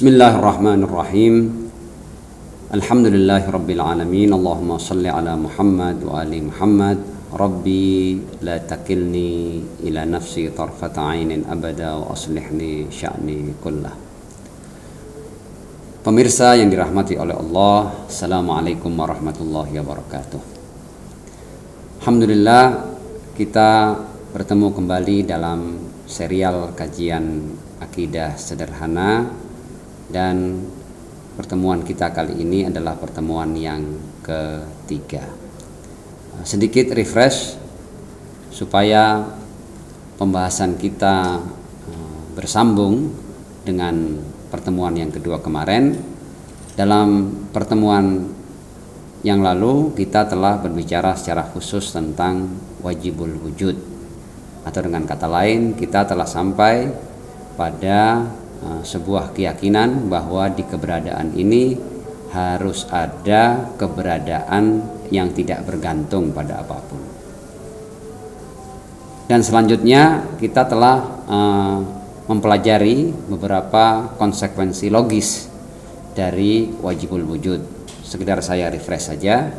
Bismillahirrahmanirrahim. Alhamdulillahirabbil alamin. Allahumma shalli ala Muhammad wa ali Muhammad. Rabbi la takilni ila nafsi tarfata ainin abada wa aslihni sya'ni kullah. Pemirsa yang dirahmati oleh Allah, Assalamualaikum warahmatullahi wabarakatuh. Alhamdulillah, kita bertemu kembali dalam serial kajian akidah sederhana, dan pertemuan kita kali ini adalah pertemuan yang ketiga. Sedikit refresh supaya pembahasan kita bersambung dengan pertemuan yang kedua kemarin. Dalam pertemuan yang lalu kita telah berbicara secara khusus tentang wajibul wujud, atau dengan kata lain kita telah sampai pada sebuah keyakinan bahwa di keberadaan ini harus ada keberadaan yang tidak bergantung pada apapun. Dan selanjutnya kita telah mempelajari beberapa konsekuensi logis dari wajibul wujud. Sekedar saya refresh saja.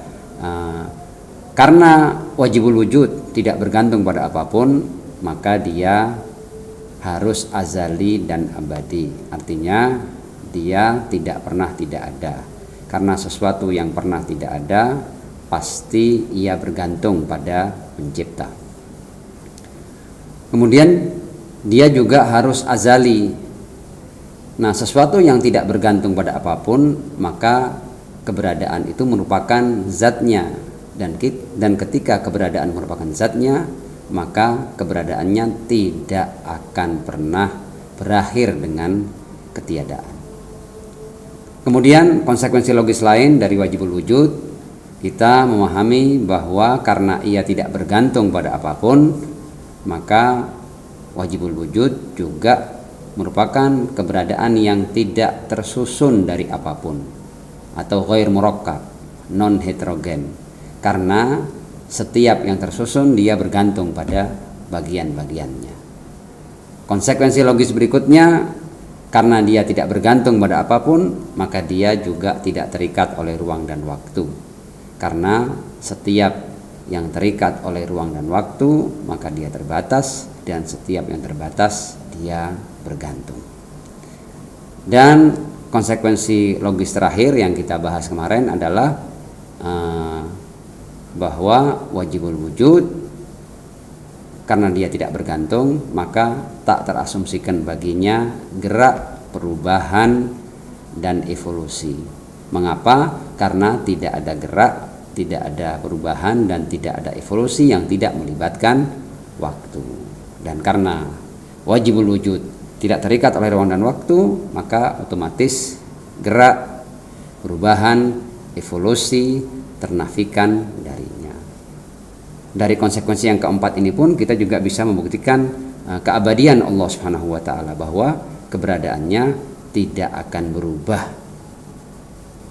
Karena wajibul wujud tidak bergantung pada apapun, maka dia harus azali dan abadi. Artinya dia tidak pernah tidak ada. Karena sesuatu yang pernah tidak ada, pasti ia bergantung pada pencipta. Kemudian dia juga harus azali. Nah, sesuatu yang tidak bergantung pada apapun, maka keberadaan itu merupakan zatnya. Dan ketika keberadaan merupakan zatnya, maka keberadaannya tidak akan pernah berakhir dengan ketiadaan. Kemudian konsekuensi logis lain dari wajibul wujud, kita memahami bahwa karena ia tidak bergantung pada apapun, maka wajibul wujud juga merupakan keberadaan yang tidak tersusun dari apapun, atau ghair murakkab, non heterogen. Karena setiap yang tersusun dia bergantung pada bagian-bagiannya. Konsekuensi logis berikutnya, karena dia tidak bergantung pada apapun, maka dia juga tidak terikat oleh ruang dan waktu. Karena setiap yang terikat oleh ruang dan waktu, maka dia terbatas, dan setiap yang terbatas dia bergantung. Dan konsekuensi logis terakhir yang kita bahas kemarin adalah bahwa wajibul wujud karena dia tidak bergantung, maka tak terasumsikan baginya gerak, perubahan, dan evolusi. Mengapa? Karena tidak ada gerak, tidak ada perubahan, dan tidak ada evolusi yang tidak melibatkan waktu. Dan karena wajibul wujud tidak terikat oleh ruang dan waktu, maka otomatis gerak, perubahan, evolusi ternafikan darinya. Dari konsekuensi yang keempat ini pun kita juga bisa membuktikan keabadian Allah Subhanahu wa taala, bahwa keberadaannya tidak akan berubah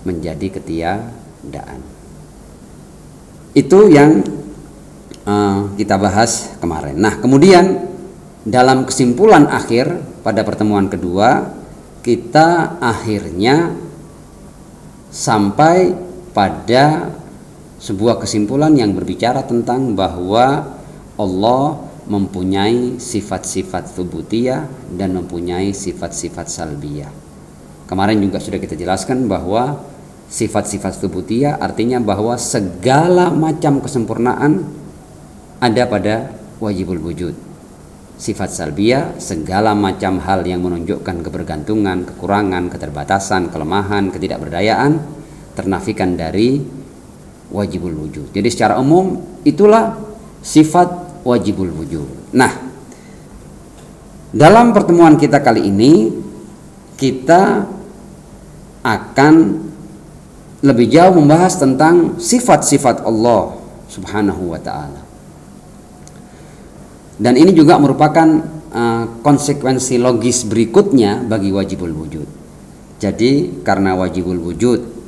menjadi ketiadaan. Itu yang kita bahas kemarin. Nah, kemudian dalam kesimpulan akhir pada pertemuan kedua, kita akhirnya sampai pada sebuah kesimpulan yang berbicara tentang bahwa Allah mempunyai sifat-sifat tsubutiyah dan mempunyai sifat-sifat salbiyah. Kemarin juga sudah kita jelaskan bahwa sifat-sifat tsubutiyah artinya bahwa segala macam kesempurnaan ada pada wajibul wujud. Sifat salbiyah, segala macam hal yang menunjukkan kebergantungan, kekurangan, keterbatasan, kelemahan, ketidakberdayaan ternafikan dari wajibul wujud. Jadi secara umum itulah sifat wajibul wujud. Nah, dalam pertemuan kita kali ini kita akan lebih jauh membahas tentang sifat-sifat Allah Subhanahu wa taala. Dan ini juga merupakan konsekuensi logis berikutnya bagi wajibul wujud. Jadi karena wajibul wujud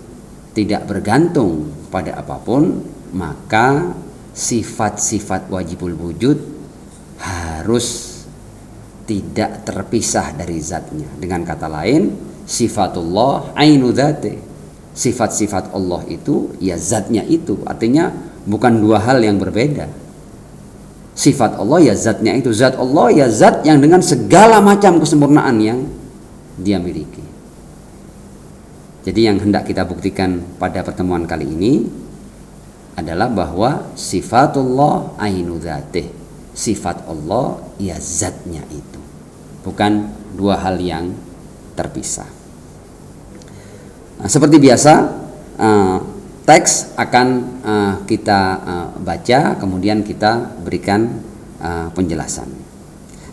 tidak bergantung pada apapun, maka sifat-sifat wajibul wujud harus tidak terpisah dari zatnya. Dengan kata lain, sifatullah ainu dzati. Sifat-sifat Allah itu ya zatnya itu. Artinya bukan dua hal yang berbeda. Sifat Allah ya zatnya itu. Zat Allah ya zat yang dengan segala macam kesempurnaan yang dia miliki. Jadi yang hendak kita buktikan pada pertemuan kali ini adalah bahwa sifatullah ainu dzatih. Sifat Allah ya zatnya itu. Bukan dua hal yang terpisah. Nah, seperti biasa teks akan kita baca, kemudian kita berikan penjelasan.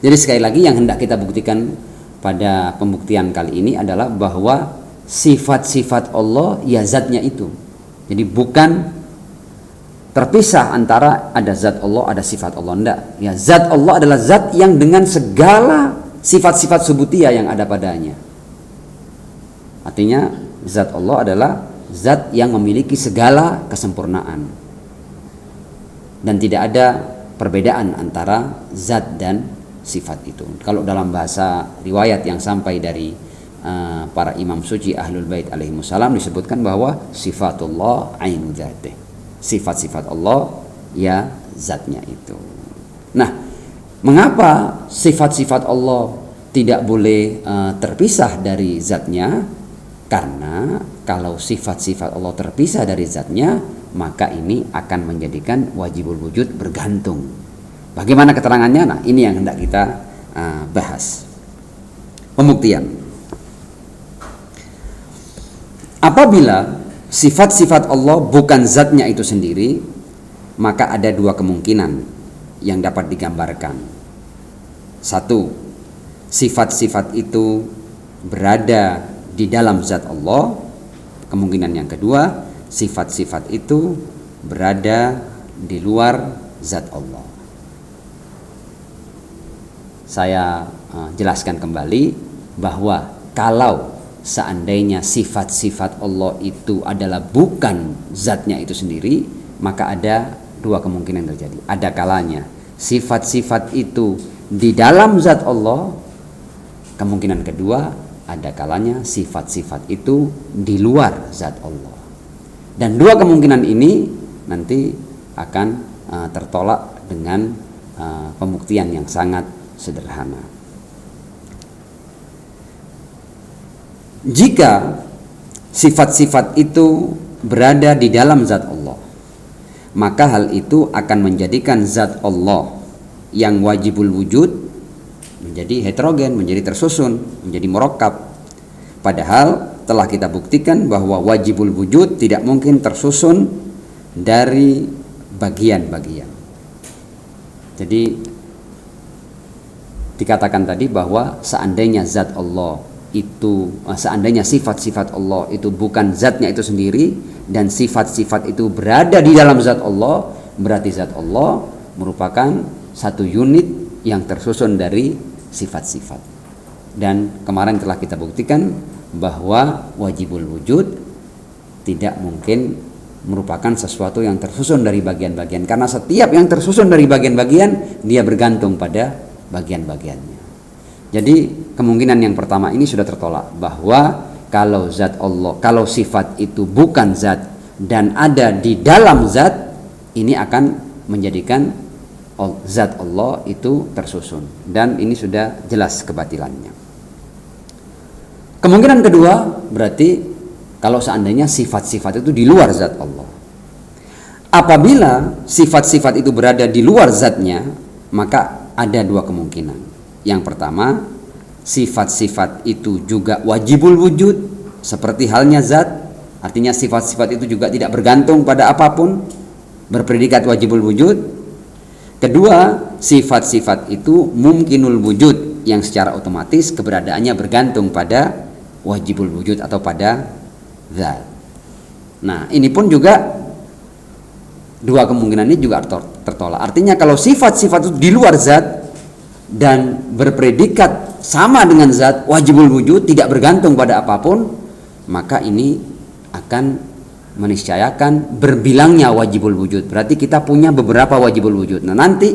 Jadi sekali lagi yang hendak kita buktikan pada pembuktian kali ini adalah bahwa sifat-sifat Allah ya zatnya itu. Jadi bukan terpisah antara ada zat Allah, ada sifat Allah. Enggak. Ya, zat Allah adalah zat yang dengan segala sifat-sifat subutiyah yang ada padanya. Artinya zat Allah adalah zat yang memiliki segala kesempurnaan. Dan tidak ada perbedaan antara zat dan sifat itu. Kalau dalam bahasa riwayat yang sampai dari para imam suci Ahlul Bait alaihimussalam disebutkan bahwa sifatullah ainu dzatih. Sifat-sifat Allah ya zatnya itu. Nah, mengapa sifat-sifat Allah tidak boleh terpisah dari zatnya? Karena kalau sifat-sifat Allah terpisah dari zatnya, maka ini akan menjadikan wajibul wujud bergantung. Bagaimana keterangannya? Nah, ini yang hendak kita bahas. Pembuktian. Apabila sifat-sifat Allah bukan zatnya itu sendiri, maka ada dua kemungkinan yang dapat digambarkan. Satu, sifat-sifat itu berada di dalam zat Allah. Kemungkinan yang kedua, sifat-sifat itu berada di luar zat Allah. Saya jelaskan kembali bahwa kalau seandainya sifat-sifat Allah itu adalah bukan zatnya itu sendiri, maka ada dua kemungkinan terjadi. Ada kalanya sifat-sifat itu di dalam zat Allah. Kemungkinan kedua, ada kalanya sifat-sifat itu di luar zat Allah. Dan dua kemungkinan ini nanti akan tertolak dengan pembuktian yang sangat sederhana. Jika sifat-sifat itu berada di dalam zat Allah, maka hal itu akan menjadikan zat Allah yang wajibul wujud menjadi heterogen, menjadi tersusun, menjadi murakkab. Padahal telah kita buktikan bahwa wajibul wujud tidak mungkin tersusun dari bagian-bagian. Jadi dikatakan tadi bahwa seandainya zat Allah itu, seandainya sifat-sifat Allah itu bukan zatnya itu sendiri dan sifat-sifat itu berada di dalam zat Allah, berarti zat Allah merupakan satu unit yang tersusun dari sifat-sifat. Dan kemarin telah kita buktikan bahwa wajibul wujud tidak mungkin merupakan sesuatu yang tersusun dari bagian-bagian, karena setiap yang tersusun dari bagian-bagian dia bergantung pada bagian-bagiannya. Jadi kemungkinan yang pertama ini sudah tertolak, bahwa kalau zat Allah, kalau sifat itu bukan zat dan ada di dalam zat, ini akan menjadikan zat Allah itu tersusun, dan ini sudah jelas kebatilannya. Kemungkinan kedua berarti kalau seandainya sifat-sifat itu di luar zat Allah. Apabila sifat-sifat itu berada di luar zatnya, maka ada dua kemungkinan. Yang pertama, sifat-sifat itu juga wajibul wujud seperti halnya zat, artinya sifat-sifat itu juga tidak bergantung pada apapun, berpredikat wajibul wujud. Kedua, sifat-sifat itu mumkinul wujud, yang secara otomatis keberadaannya bergantung pada wajibul wujud atau pada zat. Nah, ini pun juga dua kemungkinan ini juga tertolak. Artinya kalau sifat-sifat itu di luar zat dan berpredikat sama dengan zat, wajibul wujud, tidak bergantung pada apapun, maka ini akan meniscayakan berbilangnya wajibul wujud. Berarti kita punya beberapa wajibul wujud. Nah, nanti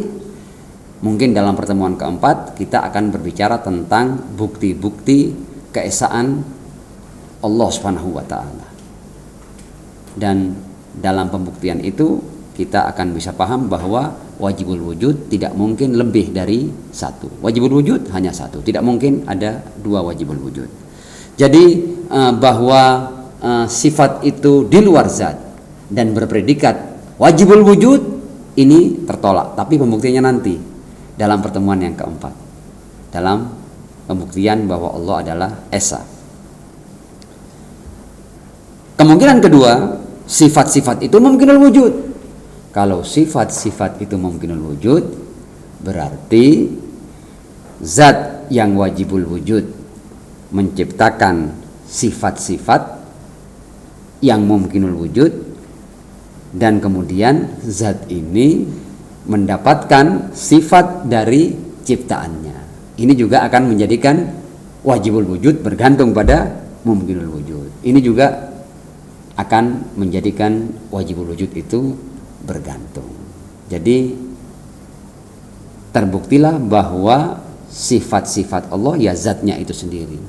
mungkin dalam pertemuan keempat kita akan berbicara tentang bukti-bukti keesaan Allah Subhanahu wa taala. Dan dalam pembuktian itu kita akan bisa paham bahwa wajibul wujud tidak mungkin lebih dari satu. Wajibul wujud hanya satu, tidak mungkin ada dua wajibul wujud. Jadi bahwa sifat itu di luar zat dan berpredikat wajibul wujud ini tertolak, tapi pembuktiannya nanti dalam pertemuan yang keempat, dalam pembuktian bahwa Allah adalah Esa. Kemungkinan kedua, sifat-sifat itu mungkinul wujud. Kalau sifat-sifat itu mungkinul wujud, berarti zat yang wajibul wujud menciptakan sifat-sifat yang mungkinul wujud, dan kemudian zat ini mendapatkan sifat dari ciptaannya. Ini juga akan menjadikan wajibul wujud bergantung pada mungkinul wujud. Ini juga akan menjadikan wajibul wujud itu bergantung. Jadi terbuktilah bahwa sifat-sifat Allah ya zatnya itu sendiri.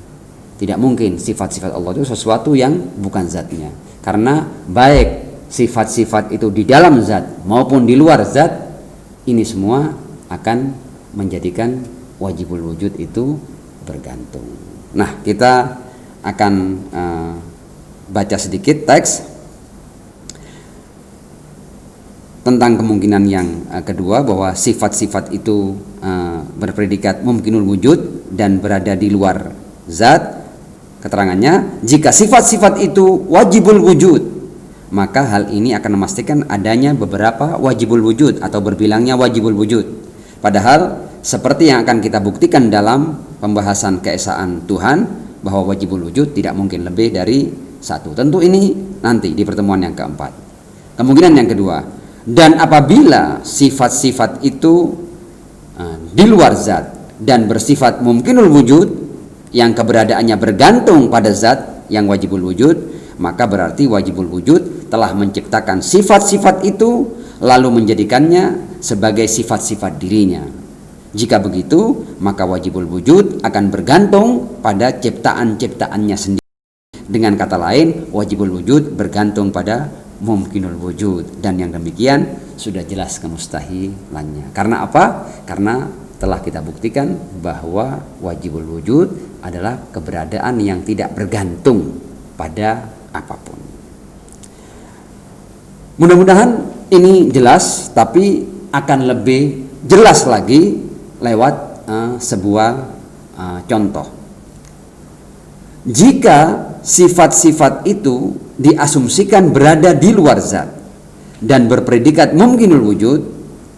Tidak mungkin sifat-sifat Allah itu sesuatu yang bukan zatnya. Karena baik sifat-sifat itu di dalam zat maupun di luar zat, ini semua akan menjadikan wajibul wujud itu bergantung. Nah, kita akan baca sedikit teks tentang kemungkinan yang kedua, bahwa sifat-sifat itu berpredikat mumkinul wujud dan berada di luar zat. Keterangannya, jika sifat-sifat itu wajibul wujud, maka hal ini akan memastikan adanya beberapa wajibul wujud atau berbilangnya wajibul wujud. Padahal seperti yang akan kita buktikan dalam pembahasan keesaan Tuhan, bahwa wajibul wujud tidak mungkin lebih dari satu. Tentu ini nanti di pertemuan yang keempat. Kemungkinan yang kedua, dan apabila sifat-sifat itu di luar zat dan bersifat mumkinul wujud yang keberadaannya bergantung pada zat yang wajibul wujud, maka berarti wajibul wujud telah menciptakan sifat-sifat itu lalu menjadikannya sebagai sifat-sifat dirinya. Jika begitu, maka wajibul wujud akan bergantung pada ciptaan-ciptaannya sendiri. Dengan kata lain, wajibul wujud bergantung pada mumkinul wujud, dan yang demikian sudah jelas kemustahilannya. Karena apa? Karena telah kita buktikan bahwa wajibul wujud adalah keberadaan yang tidak bergantung pada apapun. Mudah-mudahan ini jelas, tapi akan lebih jelas lagi lewat sebuah contoh. Jika sifat-sifat itu diasumsikan berada di luar zat dan berpredikat mumkinul wujud,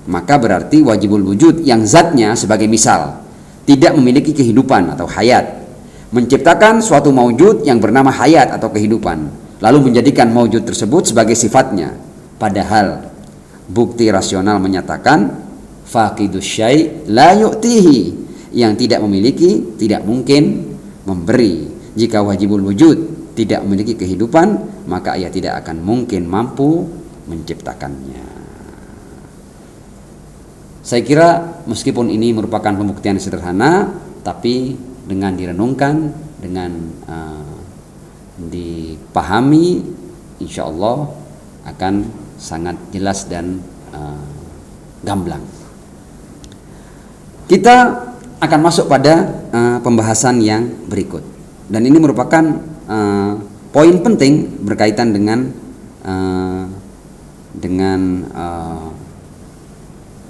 maka berarti wajibul wujud yang zatnya, sebagai misal, tidak memiliki kehidupan atau hayat, menciptakan suatu maujud yang bernama hayat atau kehidupan, lalu menjadikan maujud tersebut sebagai sifatnya. Padahal bukti rasional menyatakan faqidus syai' la yu'tihi, yang tidak memiliki tidak mungkin memberi. Jika wajibul wujud tidak memiliki kehidupan, maka ia tidak akan mungkin mampu menciptakannya. Saya kira meskipun ini merupakan pembuktian sederhana, tapi dengan direnungkan, dengan dipahami, insya Allah akan sangat jelas dan gamblang. Kita akan masuk pada pembahasan yang berikut, dan ini merupakan poin penting berkaitan dengan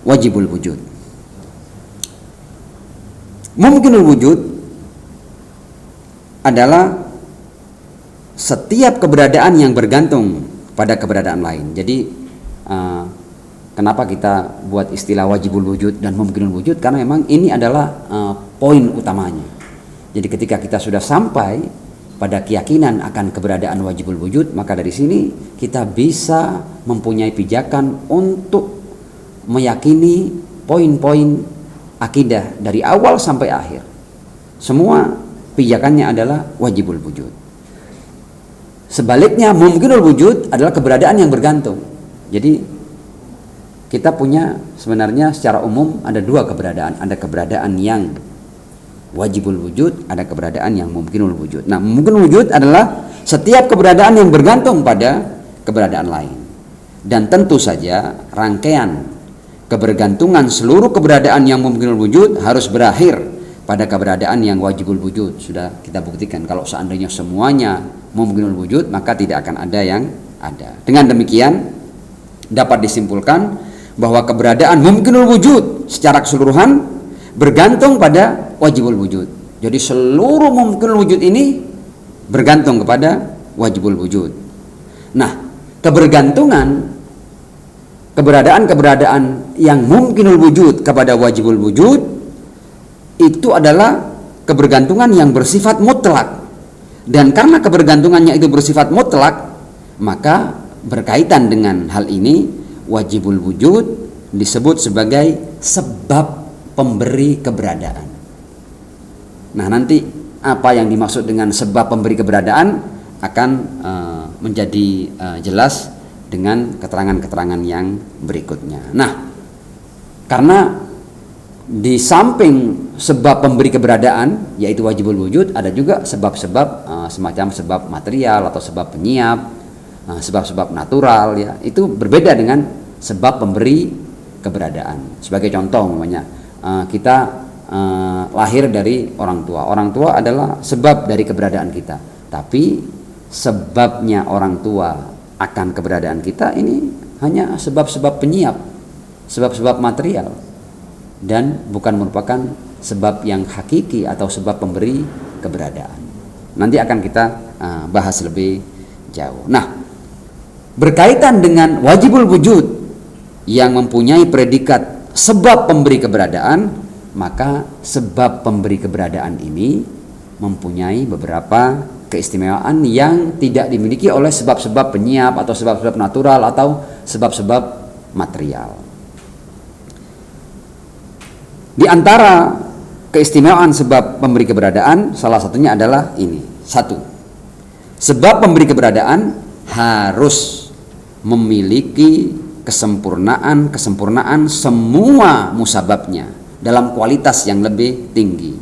wajibul wujud. Mumkinul wujud adalah setiap keberadaan yang bergantung pada keberadaan lain. Jadi kenapa kita buat istilah wajibul wujud dan mumkinul wujud? Karena memang ini adalah poin utamanya. Jadi ketika kita sudah sampai pada keyakinan akan keberadaan wajibul wujud, maka dari sini kita bisa mempunyai pijakan untuk meyakini poin-poin akidah dari awal sampai akhir. Semua pijakannya adalah wajibul wujud. Sebaliknya mumkinul wujud adalah keberadaan yang bergantung. Jadi kita punya sebenarnya secara umum ada dua keberadaan. Ada keberadaan yang wajibul wujud, ada keberadaan yang mumkinul wujud. Nah, mumkinul wujud adalah setiap keberadaan yang bergantung pada keberadaan lain. Dan tentu saja rangkaian kebergantungan seluruh keberadaan yang mumkinul wujud harus berakhir pada keberadaan yang wajibul wujud. Sudah kita buktikan kalau seandainya semuanya mumkinul wujud, maka tidak akan ada yang ada. Dengan demikian dapat disimpulkan bahwa keberadaan mumkinul wujud secara keseluruhan bergantung pada wajibul wujud. Jadi seluruh mumkinul wujud ini bergantung kepada wajibul wujud. Nah, keberadaan yang mumkinul wujud kepada wajibul wujud itu adalah kebergantungan yang bersifat mutlak. Dan karena kebergantungannya itu bersifat mutlak, maka berkaitan dengan hal ini wajibul wujud disebut sebagai sebab pemberi keberadaan. Nah, nanti apa yang dimaksud dengan sebab pemberi keberadaan akan menjadi jelas dengan keterangan-keterangan yang berikutnya. Nah, karena di samping sebab pemberi keberadaan yaitu wajibul wujud, ada juga sebab-sebab semacam sebab material atau sebab penyiap, sebab-sebab natural, ya. Itu berbeda dengan sebab pemberi keberadaan. Sebagai contoh, umpamanya kita lahir dari orang tua. Orang tua adalah sebab dari keberadaan kita. Tapi sebabnya orang tua akan keberadaan kita ini hanya sebab-sebab penyiap, sebab-sebab material, dan bukan merupakan sebab yang hakiki atau sebab pemberi keberadaan. Nanti akan kita bahas lebih jauh. Nah, berkaitan dengan wajibul wujud yang mempunyai predikat sebab pemberi keberadaan, maka sebab pemberi keberadaan ini mempunyai beberapa keistimewaan yang tidak dimiliki oleh sebab-sebab penyiap atau sebab-sebab natural atau sebab-sebab material. Di antara keistimewaan sebab pemberi keberadaan, salah satunya adalah ini. 1. Sebab pemberi keberadaan harus memiliki kesempurnaan semua musababnya dalam kualitas yang lebih tinggi.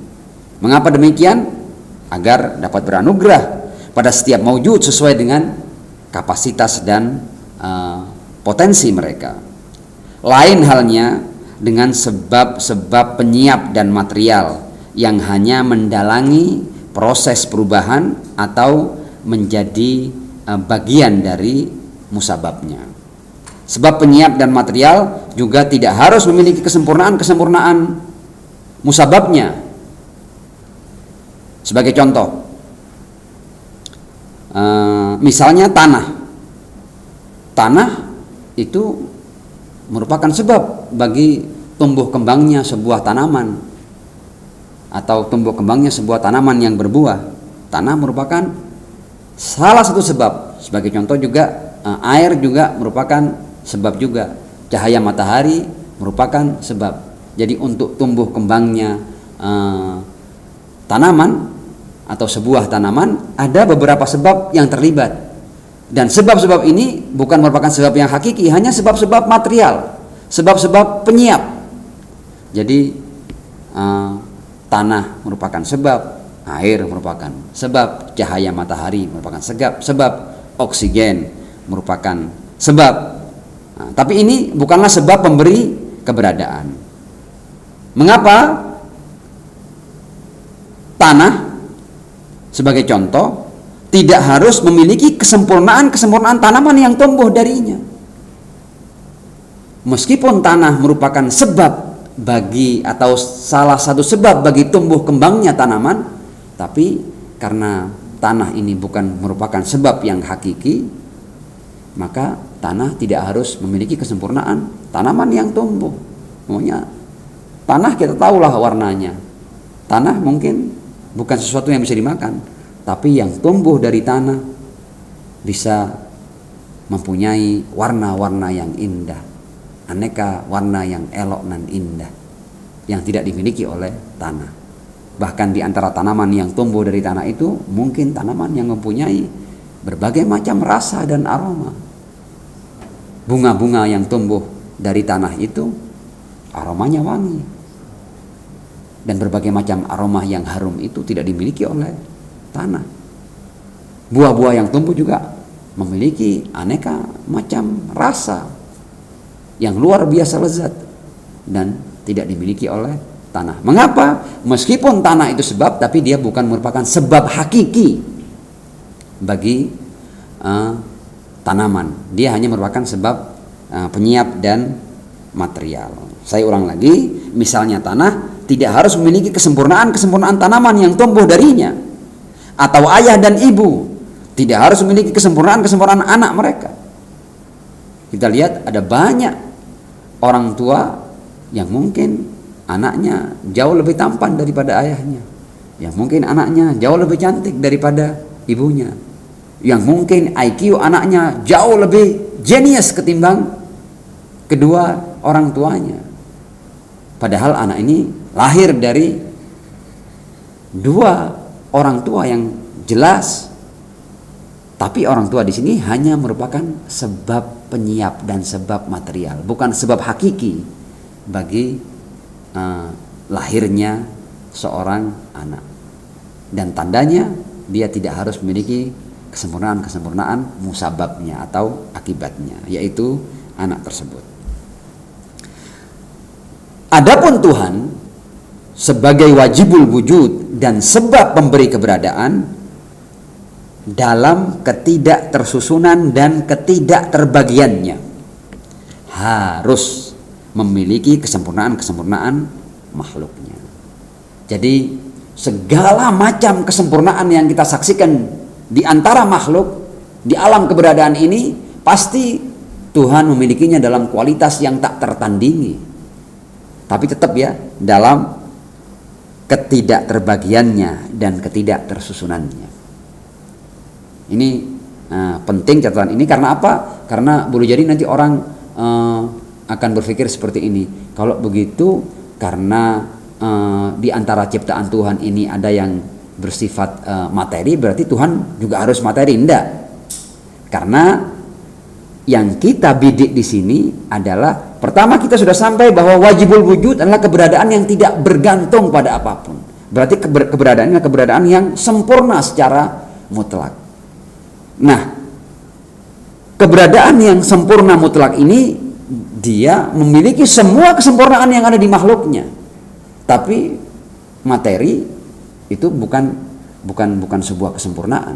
Mengapa demikian? Agar dapat beranugerah pada setiap maujud sesuai dengan kapasitas dan potensi mereka. Lain halnya dengan sebab-sebab penyiap dan material yang hanya mendalangi proses perubahan atau menjadi bagian dari musababnya. Sebab penyiap dan material juga tidak harus memiliki kesempurnaan musababnya. Sebagai contoh, misalnya tanah itu merupakan sebab bagi tumbuh kembangnya sebuah tanaman atau tumbuh kembangnya sebuah tanaman yang berbuah. Tanah merupakan salah satu sebab. Sebagai contoh juga air juga merupakan sebab juga. Cahaya matahari merupakan sebab. Jadi untuk tumbuh kembangnya tanaman atau sebuah tanaman ada beberapa sebab yang terlibat. Dan sebab-sebab ini bukan merupakan sebab yang hakiki, hanya sebab-sebab material, sebab-sebab penyiap. Jadi tanah merupakan sebab, air merupakan sebab, cahaya matahari merupakan sebab, oksigen merupakan sebab. Nah, tapi ini bukanlah sebab pemberi keberadaan. Mengapa? Tanah sebagai contoh tidak harus memiliki kesempurnaan tanaman yang tumbuh darinya. Meskipun tanah merupakan sebab bagi atau salah satu sebab bagi tumbuh kembangnya tanaman, tapi karena tanah ini bukan merupakan sebab yang hakiki, maka tanah tidak harus memiliki kesempurnaan tanaman yang tumbuh. Maunya tanah kita tahulah warnanya. Tanah mungkin bukan sesuatu yang bisa dimakan, tapi yang tumbuh dari tanah bisa mempunyai warna-warna yang indah, aneka warna yang elok dan indah yang tidak dimiliki oleh tanah. Bahkan di antara tanaman yang tumbuh dari tanah itu mungkin tanaman yang mempunyai berbagai macam rasa dan aroma. Bunga-bunga yang tumbuh dari tanah itu aromanya wangi. dan berbagai macam aroma yang harum itu tidak dimiliki oleh tanah. Buah-buah yang tumbuh juga memiliki aneka macam rasa yang luar biasa lezat dan tidak dimiliki oleh tanah. Mengapa? Meskipun tanah itu sebab, tapi dia bukan merupakan sebab hakiki bagi tanaman. Dia hanya merupakan sebab penyiap dan material. Saya ulang lagi, misalnya tanah tidak harus memiliki kesempurnaan tanaman yang tumbuh darinya, atau ayah dan ibu tidak harus memiliki kesempurnaan anak mereka. Kita lihat ada banyak orang tua yang mungkin anaknya jauh lebih tampan daripada ayahnya, yang mungkin anaknya jauh lebih cantik daripada ibunya, yang mungkin IQ anaknya jauh lebih jenius ketimbang kedua orang tuanya. Padahal anak ini lahir dari dua orang tua yang jelas, tapi orang tua di sini hanya merupakan sebab penyiap dan sebab material, bukan sebab hakiki bagi lahirnya seorang anak. Dan tandanya dia tidak harus memiliki kesempurnaan musababnya atau akibatnya, yaitu anak tersebut. Adapun Tuhan sebagai wajibul wujud dan sebab pemberi keberadaan dalam ketidaktersusunan dan ketidakterbagiannya harus memiliki kesempurnaan makhluknya. Jadi segala macam kesempurnaan yang kita saksikan di antara makhluk di alam keberadaan ini, pasti Tuhan memilikinya dalam kualitas yang tak tertandingi. Tapi tetap ya, dalam ketidakterbagiannya dan ketidaktersusunannya. Ini penting catatan ini, karena apa? Karena boleh jadi nanti orang akan berpikir seperti ini. Kalau begitu, karena di antara ciptaan Tuhan ini ada yang bersifat materi, berarti Tuhan juga harus materi. Enggak. Karena yang kita bidik di sini adalah, pertama kita sudah sampai bahwa wajibul wujud adalah keberadaan yang tidak bergantung pada apapun. Berarti keberadaannya keberadaan yang sempurna secara mutlak. Nah, keberadaan yang sempurna mutlak ini dia memiliki semua kesempurnaan yang ada di makhluknya. Tapi materi itu bukan sebuah kesempurnaan.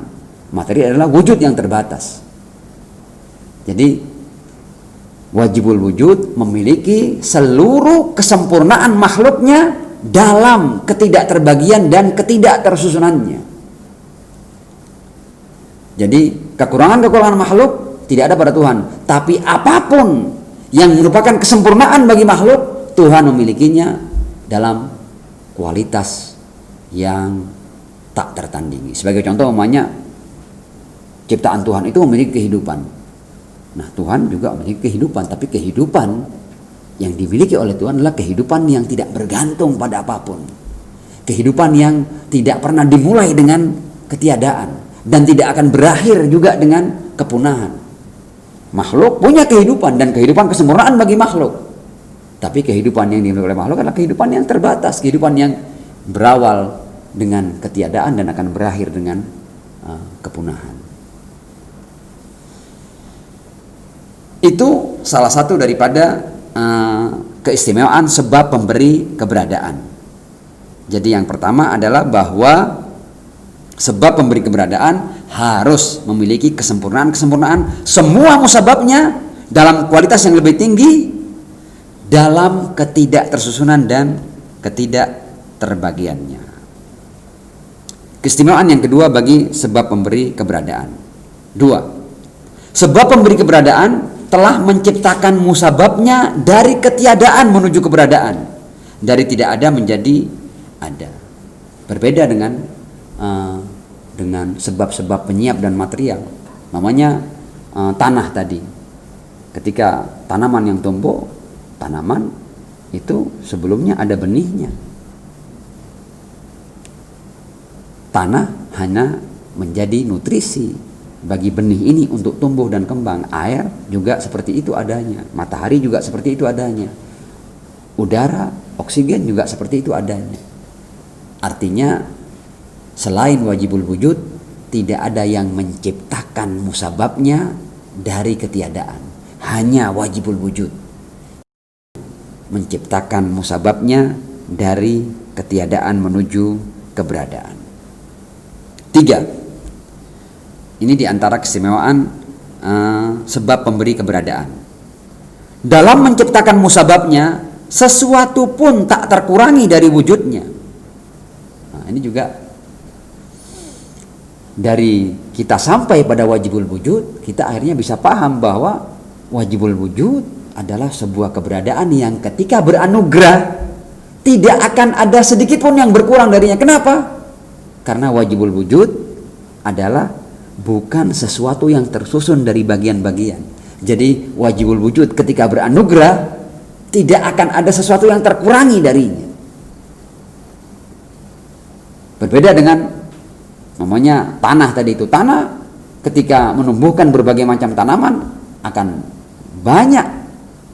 Materi adalah wujud yang terbatas. Jadi wajibul wujud memiliki seluruh kesempurnaan makhluknya dalam ketidakterbagian dan ketidaktersusunannya. Jadi kekurangan makhluk tidak ada pada Tuhan, tapi apapun yang merupakan kesempurnaan bagi makhluk, Tuhan memilikinya dalam kualitas yang tak tertandingi. Sebagai contoh, umpamanya ciptaan Tuhan itu memiliki kehidupan. Nah, Tuhan juga memiliki kehidupan, tapi kehidupan yang dimiliki oleh Tuhan adalah kehidupan yang tidak bergantung pada apapun. Kehidupan yang tidak pernah dimulai dengan ketiadaan dan tidak akan berakhir juga dengan kepunahan. Makhluk punya kehidupan dan kehidupan kesempurnaan bagi makhluk. Tapi kehidupan yang dimiliki oleh makhluk adalah kehidupan yang terbatas, kehidupan yang berawal dengan ketiadaan dan akan berakhir dengan kepunahan. Itu salah satu daripada keistimewaan sebab pemberi keberadaan. Jadi yang pertama adalah bahwa sebab pemberi keberadaan harus memiliki kesempurnaan semua musababnya dalam kualitas yang lebih tinggi, dalam ketidaktersusunan dan ketidakterbagiannya. Keistimewaan yang kedua bagi sebab pemberi keberadaan. 2. Sebab pemberi keberadaan telah menciptakan musababnya dari ketiadaan menuju keberadaan, dari tidak ada menjadi ada. Berbeda dengan sebab-sebab penyiap dan material. Namanya tanah tadi. Ketika tanaman yang tumbuh, tanaman itu sebelumnya ada benihnya. Tanah hanya menjadi nutrisi bagi benih ini untuk tumbuh dan kembang. Air juga seperti itu adanya, matahari juga seperti itu adanya, udara, oksigen juga seperti itu adanya. Artinya selain wajibul wujud, tidak ada yang menciptakan musababnya dari ketiadaan. Hanya wajibul wujud menciptakan musababnya dari ketiadaan menuju keberadaan. 3. Ini diantara keistimewaan sebab pemberi keberadaan. Dalam menciptakan musababnya, sesuatu pun tak terkurangi dari wujudnya. Nah, ini juga dari kita sampai pada wajibul wujud, kita akhirnya bisa paham bahwa wajibul wujud adalah sebuah keberadaan yang ketika beranugerah tidak akan ada sedikit pun yang berkurang darinya. Kenapa? Karena wajibul wujud adalah bukan sesuatu yang tersusun dari bagian-bagian. Jadi wajibul wujud ketika beranugerah tidak akan ada sesuatu yang terkurangi darinya. Berbeda dengan namanya tanah tadi itu. Tanah ketika menumbuhkan berbagai macam tanaman akan banyak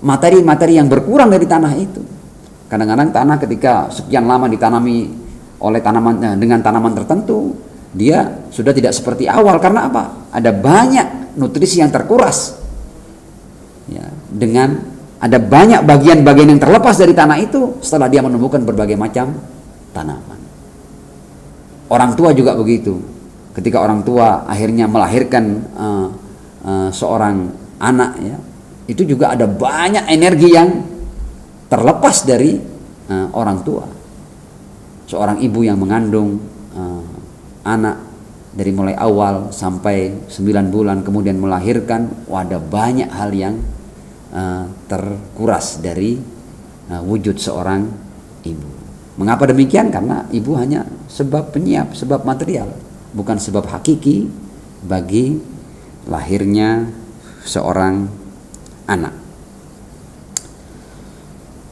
materi-materi yang berkurang dari tanah itu. Kadang-kadang tanah ketika sekian lama ditanami oleh tanaman dengan tanaman tertentu, dia sudah tidak seperti awal. Karena apa? Ada banyak nutrisi yang terkuras. Ya, dengan ada banyak bagian-bagian yang terlepas dari tanah itu setelah dia menumbuhkan berbagai macam tanaman. Orang tua juga begitu. Ketika orang tua akhirnya melahirkan seorang anak, ya, itu juga ada banyak energi yang terlepas dari orang tua. Seorang ibu yang mengandung anak dari mulai awal sampai 9 bulan kemudian melahirkan, ada banyak hal yang terkuras dari wujud seorang ibu. Mengapa demikian? Karena ibu hanya sebab penyiap, sebab material, bukan sebab hakiki bagi lahirnya seorang anak.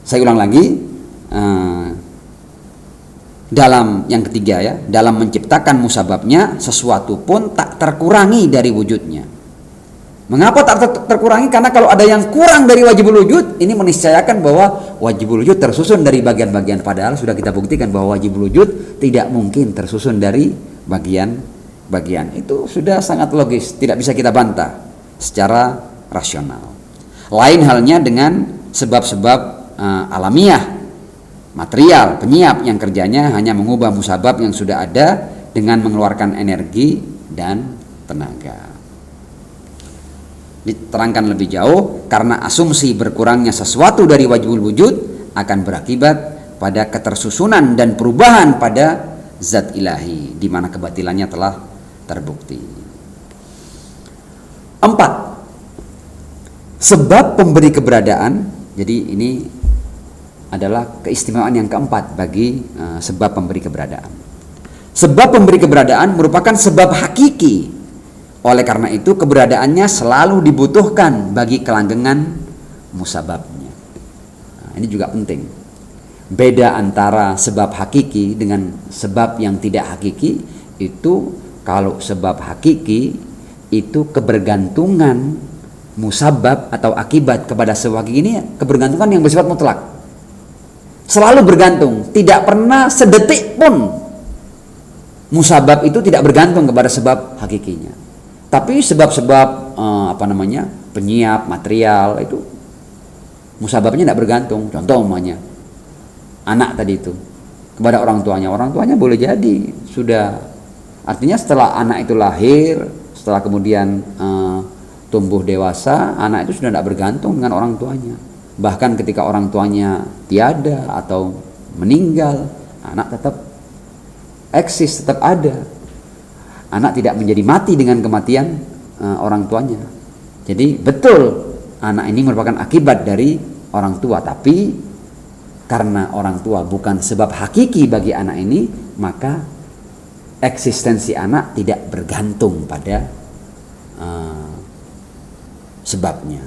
Saya ulang lagi, dalam yang ketiga, ya, dalam menciptakan musababnya, sesuatu pun tak terkurangi dari wujudnya. Mengapa tak terkurangi? Karena kalau ada yang kurang dari wajibul wujud, ini meniscayakan bahwa wajibul wujud tersusun dari bagian-bagian. Padahal sudah kita buktikan bahwa wajibul wujud tidak mungkin tersusun dari bagian-bagian. Itu sudah sangat logis, tidak bisa kita bantah secara rasional. Lain halnya dengan sebab-sebab alamiah, material, penyiap yang kerjanya hanya mengubah musabab yang sudah ada dengan mengeluarkan energi dan tenaga. Diterangkan lebih jauh, karena asumsi berkurangnya sesuatu dari wajibul wujud akan berakibat pada ketersusunan dan perubahan pada zat ilahi, di mana kebatilannya telah terbukti. 4. Sebab pemberi keberadaan. Jadi ini adalah keistimewaan yang keempat bagi sebab pemberi keberadaan. Sebab pemberi keberadaan merupakan sebab hakiki. Oleh karena itu keberadaannya selalu dibutuhkan bagi kelanggengan musababnya. Nah, ini juga penting. Beda antara sebab hakiki dengan sebab yang tidak hakiki. Itu kalau sebab hakiki itu kebergantungan musabab atau akibat kepada sebab hakiki ini kebergantungan yang bersifat mutlak. Selalu bergantung, tidak pernah sedetik pun musabab itu tidak bergantung kepada sebab hakikinya. Tapi sebab-sebab penyiap material itu musababnya tidak bergantung. Contoh umpamanya anak tadi itu kepada orang tuanya boleh jadi sudah, artinya setelah anak itu lahir, setelah kemudian tumbuh dewasa, anak itu sudah tidak bergantung dengan orang tuanya. Bahkan ketika orang tuanya tiada atau meninggal, anak tetap eksis, tetap ada. Anak tidak menjadi mati dengan kematian orang tuanya. Jadi betul anak ini merupakan akibat dari orang tua, tapi karena orang tua bukan sebab hakiki bagi anak ini, maka eksistensi anak tidak bergantung pada sebabnya.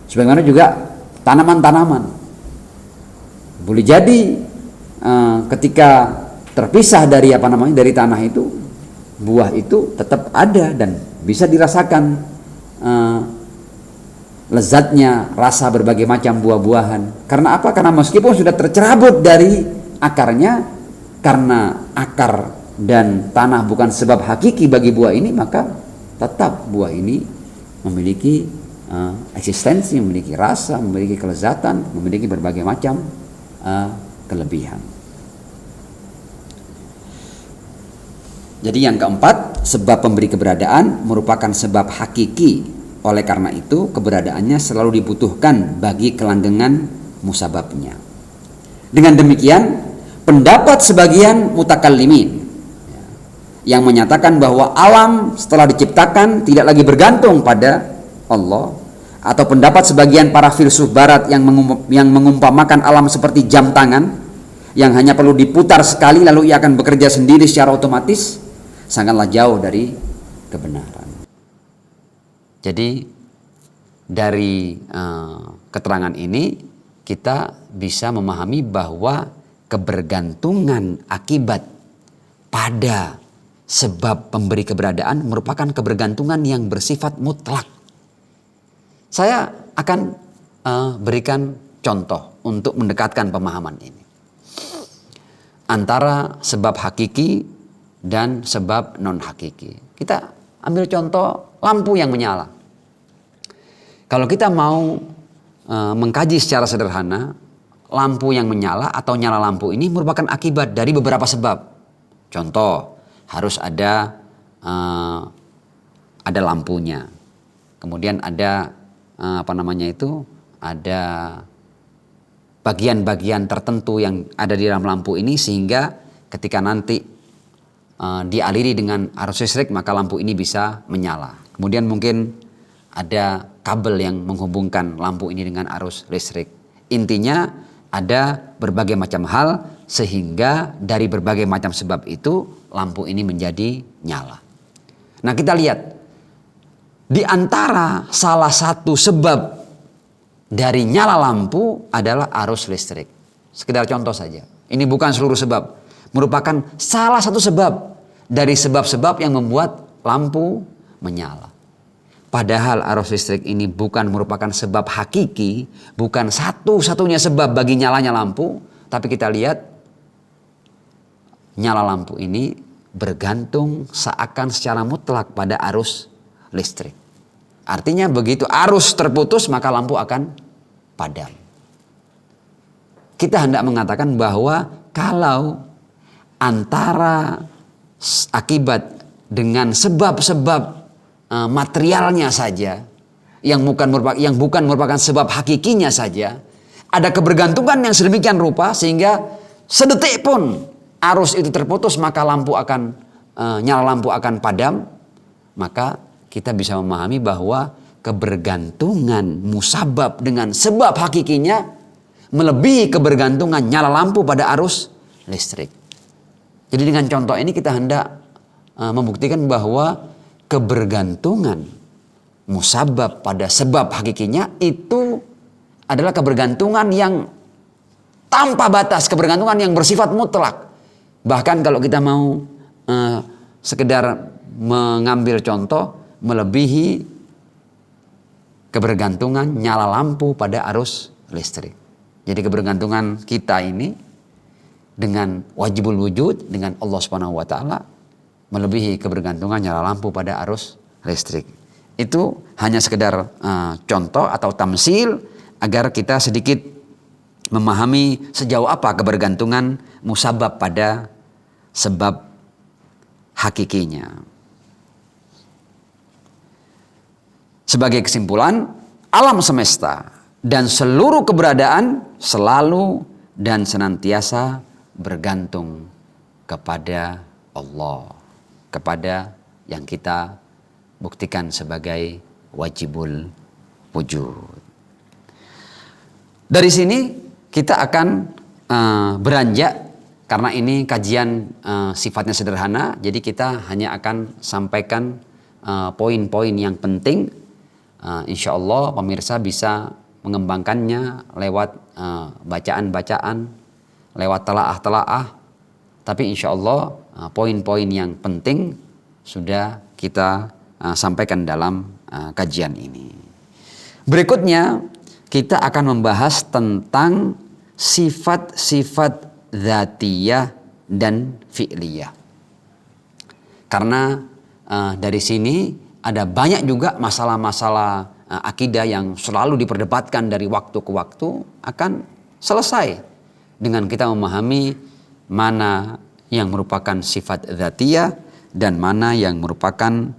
Sebagaimana juga tanaman-tanaman. Boleh jadi ketika terpisah dari dari tanah itu, buah itu tetap ada dan bisa dirasakan lezatnya rasa berbagai macam buah-buahan. Karena apa? Karena meskipun sudah tercerabut dari akarnya, karena akar dan tanah bukan sebab hakiki bagi buah ini, maka tetap buah ini memiliki eksistensi, memiliki rasa, memiliki kelezatan, memiliki berbagai macam kelebihan. Jadi yang keempat, sebab pemberi keberadaan merupakan sebab hakiki. Oleh karena itu, keberadaannya selalu dibutuhkan bagi kelanggengan musababnya. Dengan demikian, pendapat sebagian mutakallimin yang menyatakan bahwa alam setelah diciptakan tidak lagi bergantung pada Allah, atau pendapat sebagian para filsuf barat yang mengumpamakan alam seperti jam tangan yang hanya perlu diputar sekali lalu ia akan bekerja sendiri secara otomatis, sangatlah jauh dari kebenaran. Jadi dari keterangan ini kita bisa memahami bahwa kebergantungan akibat pada sebab pemberi keberadaan merupakan kebergantungan yang bersifat mutlak. Saya akan berikan contoh untuk mendekatkan pemahaman ini antara sebab hakiki dan sebab non hakiki. Kita ambil contoh lampu yang menyala. Kalau kita mau mengkaji secara sederhana, lampu yang menyala atau nyala lampu ini merupakan akibat dari beberapa sebab. Contoh, harus ada lampunya, kemudian ada ada bagian-bagian tertentu yang ada di dalam lampu ini sehingga ketika nanti dialiri dengan arus listrik maka lampu ini bisa menyala. Kemudian mungkin ada kabel yang menghubungkan lampu ini dengan arus listrik. Intinya ada berbagai macam hal sehingga dari berbagai macam sebab itu lampu ini menjadi nyala. Nah, kita lihat di antara salah satu sebab dari nyala lampu adalah arus listrik. Sekedar contoh saja. Ini bukan seluruh sebab, merupakan salah satu sebab dari sebab-sebab yang membuat lampu menyala. Padahal arus listrik ini bukan merupakan sebab hakiki, bukan satu-satunya sebab bagi nyalanya lampu, tapi kita lihat nyala lampu ini bergantung seakan secara mutlak pada arus listrik. Artinya begitu arus terputus maka lampu akan padam. Kita hendak mengatakan bahwa kalau antara akibat dengan sebab-sebab materialnya saja yang bukan merupakan sebab hakikinya saja, ada kebergantungan yang sedemikian rupa sehingga sedetik pun arus itu terputus maka nyala lampu akan padam, maka kita bisa memahami bahwa kebergantungan musabab dengan sebab hakikinya melebihi kebergantungan nyala lampu pada arus listrik. Jadi dengan contoh ini kita hendak membuktikan bahwa kebergantungan musabab pada sebab hakikinya itu adalah kebergantungan yang tanpa batas, kebergantungan yang bersifat mutlak. Bahkan kalau kita mau sekedar mengambil contoh, melebihi kebergantungan nyala lampu pada arus listrik. Jadi kebergantungan kita ini dengan wajibul wujud, dengan Allah Subhanahu wa taala, melebihi kebergantungan nyala lampu pada arus listrik. Itu hanya sekedar contoh atau tamsil agar kita sedikit memahami sejauh apa kebergantungan musabab pada sebab hakikinya. Sebagai kesimpulan, alam semesta dan seluruh keberadaan selalu dan senantiasa bergantung kepada Allah, kepada yang kita buktikan sebagai wajibul wujud. Dari sini kita akan beranjak, karena ini kajian sifatnya sederhana, jadi kita hanya akan sampaikan poin-poin yang penting. Insya Allah pemirsa bisa mengembangkannya lewat bacaan-bacaan, lewat telaah-telaah. Tapi insya Allah poin-poin yang penting sudah kita sampaikan dalam kajian ini. Berikutnya kita akan membahas tentang sifat-sifat dzatiyah dan fi'liyah. Karena dari sini ada banyak juga masalah-masalah akidah yang selalu diperdebatkan dari waktu ke waktu akan selesai dengan kita memahami mana yang merupakan sifat dzatiyah dan mana yang merupakan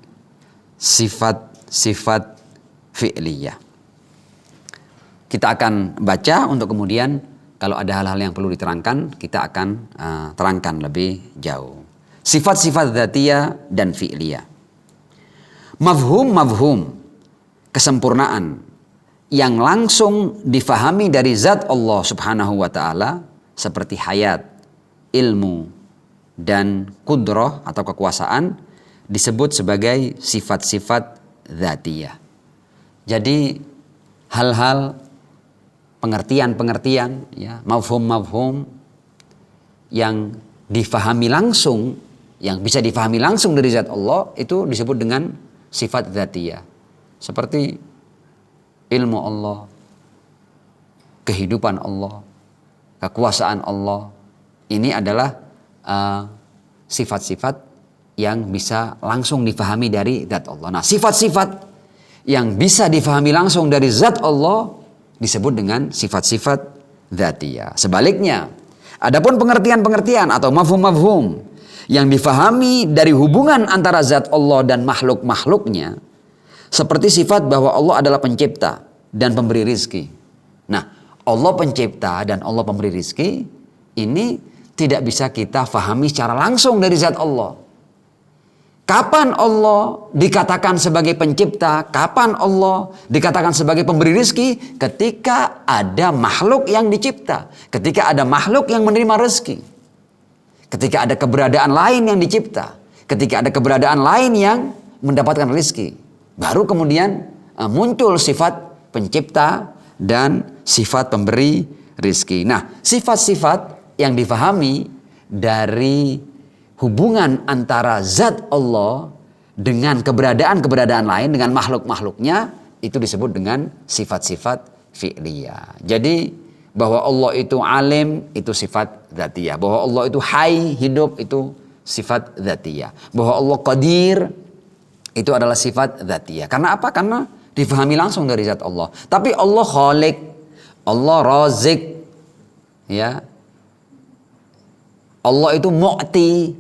sifat-sifat fi'liyah. Kita akan baca untuk kemudian kalau ada hal-hal yang perlu diterangkan, kita akan terangkan lebih jauh. Sifat-sifat dzatiyah dan fi'liyah. Mafhum, kesempurnaan yang langsung difahami dari zat Allah Subhanahu wa taala seperti hayat, ilmu, dan kudrah atau kekuasaan disebut sebagai sifat-sifat dzatiyah. Jadi hal-hal pengertian-pengertian, ya, mafhum yang difahami langsung, yang bisa difahami langsung dari zat Allah itu disebut dengan sifat dzatiyah. Seperti ilmu Allah, kehidupan Allah, kekuasaan Allah. Ini adalah sifat-sifat yang bisa langsung difahami dari zat Allah. Nah, sifat-sifat yang bisa difahami langsung dari zat Allah disebut dengan sifat-sifat dzatiyah. Sebaliknya, adapun pengertian-pengertian atau mafhum-mafhum yang difahami dari hubungan antara zat Allah dan makhluk-makhluknya, seperti sifat bahwa Allah adalah pencipta dan pemberi rizki. Nah, Allah pencipta dan Allah pemberi rizki ini tidak bisa kita fahami secara langsung dari zat Allah. Kapan Allah dikatakan sebagai pencipta, kapan Allah dikatakan sebagai pemberi rizki? Ketika ada makhluk yang dicipta, ketika ada makhluk yang menerima rezeki, ketika ada keberadaan lain yang dicipta, ketika ada keberadaan lain yang mendapatkan rezeki, baru kemudian muncul sifat pencipta dan sifat pemberi rezeki. Nah, sifat-sifat yang difahami dari hubungan antara zat Allah dengan keberadaan-keberadaan lain, dengan makhluk-makhluknya, itu disebut dengan sifat-sifat fi'liyah. Jadi bahwa Allah itu alim, itu sifat dzatiyah. Bahwa Allah itu hayy, hidup, itu sifat dzatiyah. Bahwa Allah qadir, itu adalah sifat dzatiyah. Karena apa? Karena difahami langsung dari zat Allah. Tapi Allah khaliq, Allah razik, ya. Allah itu mu'ti,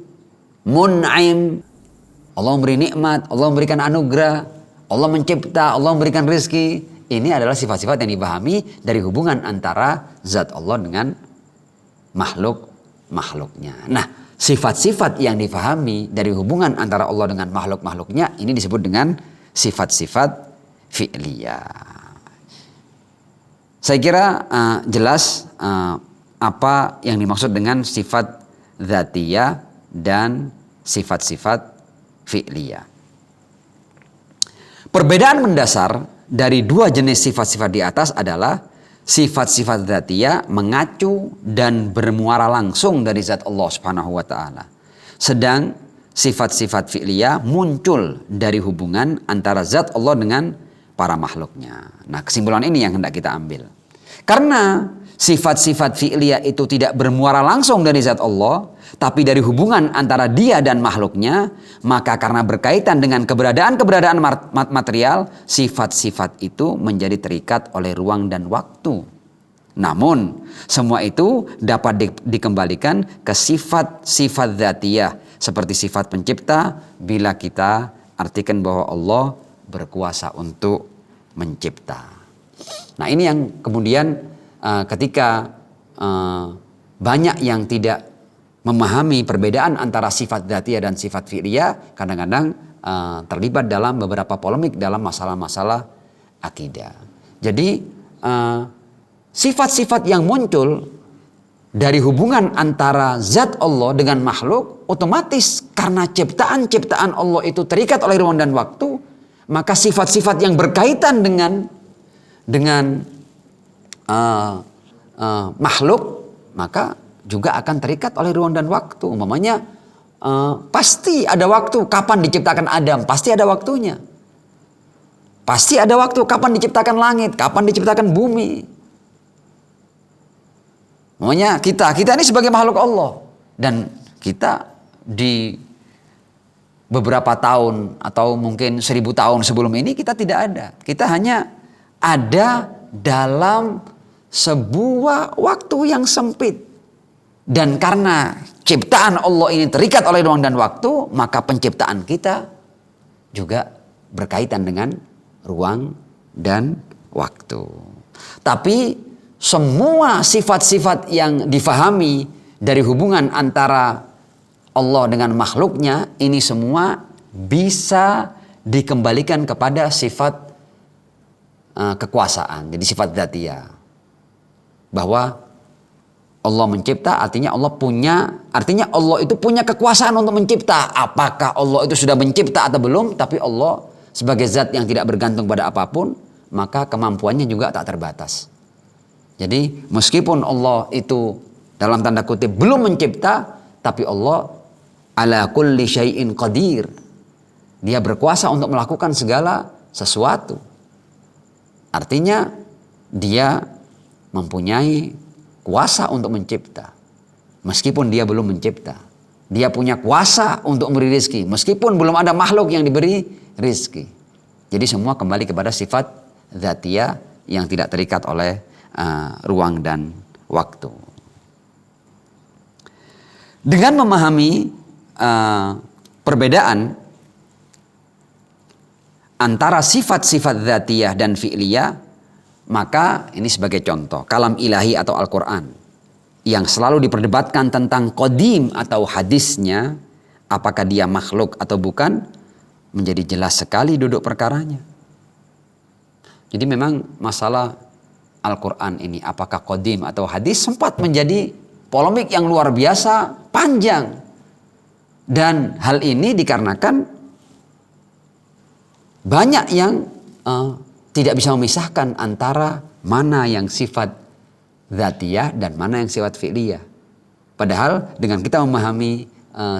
mun'im. Allah memberi nikmat, Allah memberikan anugerah, Allah mencipta, Allah memberikan rezeki. Ini adalah sifat-sifat yang dipahami dari hubungan antara zat Allah dengan makhluk-makhluknya. Nah, sifat-sifat yang difahami dari hubungan antara Allah dengan makhluk-makhluknya ini disebut dengan sifat-sifat fi'liyah. Saya kira jelas apa yang dimaksud dengan sifat dzatiyah dan sifat-sifat fi'liyah. Perbedaan mendasar dari dua jenis sifat-sifat di atas adalah sifat-sifat dzatiyah mengacu dan bermuara langsung dari zat Allah Subhanahu wa taala. Sedang sifat-sifat fi'liyah muncul dari hubungan antara zat Allah dengan para makhluknya. Nah, kesimpulan ini yang hendak kita ambil. Karena sifat-sifat fi'liyah itu tidak bermuara langsung dari zat Allah, tapi dari hubungan antara dia dan makhluknya, maka karena berkaitan dengan keberadaan-keberadaan material, sifat-sifat itu menjadi terikat oleh ruang dan waktu. Namun, semua itu dapat dikembalikan ke sifat-sifat dzatiyah, seperti sifat pencipta, bila kita artikan bahwa Allah berkuasa untuk mencipta. Nah, ini yang kemudian ketika banyak yang tidak memahami perbedaan antara sifat dzatiyah dan sifat fi'liyah, kadang-kadang terlibat dalam beberapa polemik dalam masalah-masalah akidah. Jadi sifat-sifat yang muncul dari hubungan antara zat Allah dengan makhluk, otomatis karena ciptaan-ciptaan Allah itu terikat oleh ruang dan waktu, maka sifat-sifat yang berkaitan dengan makhluk, maka juga akan terikat oleh ruang dan waktu. Umpamanya pasti ada waktu kapan diciptakan Adam, pasti ada waktunya. Pasti ada waktu kapan diciptakan langit, kapan diciptakan bumi. Umpamanya kita ini sebagai makhluk Allah, dan kita di beberapa tahun atau mungkin 1000 tahun sebelum ini kita tidak ada. Kita hanya ada dalam sebuah waktu yang sempit. Dan karena ciptaan Allah ini terikat oleh ruang dan waktu, maka penciptaan kita juga berkaitan dengan ruang dan waktu. Tapi semua sifat-sifat yang difahami dari hubungan antara Allah dengan makhluknya, ini semua bisa dikembalikan kepada sifat kekuasaan. Jadi sifat dzatiyah. Bahwa Allah mencipta artinya Allah itu punya kekuasaan untuk mencipta. Apakah Allah itu sudah mencipta atau belum? Tapi Allah sebagai zat yang tidak bergantung pada apapun, maka kemampuannya juga tak terbatas. Jadi meskipun Allah itu dalam tanda kutip belum mencipta, tapi Allah ala kulli syai'in qadir. Dia berkuasa untuk melakukan segala sesuatu. Artinya dia mempunyai kuasa untuk mencipta. Meskipun dia belum mencipta. Dia punya kuasa untuk memberi rizki. Meskipun belum ada makhluk yang diberi rizki. Jadi semua kembali kepada sifat dzatiyah yang tidak terikat oleh ruang dan waktu. Dengan memahami perbedaan antara sifat-sifat dzatiyah dan fi'liyah, maka ini sebagai contoh, kalam ilahi atau Al-Quran yang selalu diperdebatkan tentang qadim atau hadisnya, apakah dia makhluk atau bukan, menjadi jelas sekali duduk perkaranya. Jadi memang masalah Al-Quran ini, apakah qadim atau hadis, sempat menjadi polemik yang luar biasa, panjang. Dan hal ini dikarenakan banyak yang tidak bisa memisahkan antara mana yang sifat dzatiyah dan mana yang sifat fi'liyah. Padahal dengan kita memahami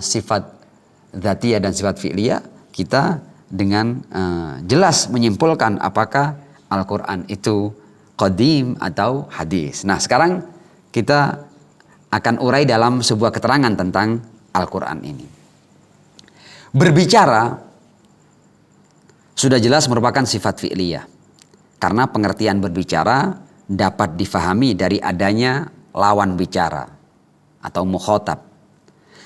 sifat dzatiyah dan sifat fi'liyah, kita dengan jelas menyimpulkan apakah Al-Quran itu qadim atau hadis. Nah, sekarang kita akan urai dalam sebuah keterangan tentang Al-Quran ini. Berbicara sudah jelas merupakan sifat fi'liyah. Karena pengertian berbicara dapat difahami dari adanya lawan bicara atau mukhatab.